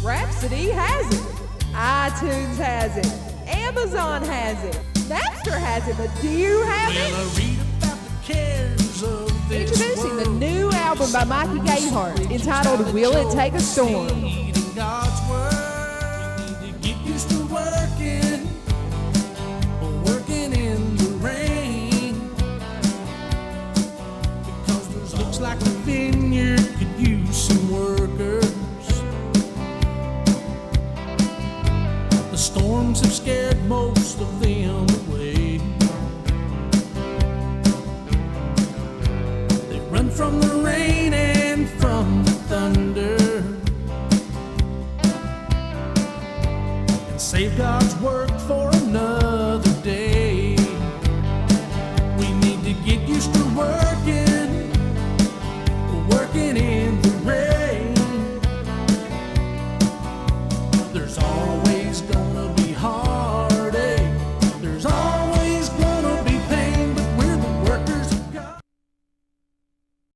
Rhapsody has it. iTunes has it. Amazon has it. Napster has it. But do you have it? Well, I read about the cares of this Introducing the world. new album by Mikey Gayheart entitled Will It Take a Storm? Reading God's word. You need to get used to working in the rain, because there's looks like the vineyard could use some workers. The storms have scared most of them away. They run from the rain and from the thunder, and save God's work for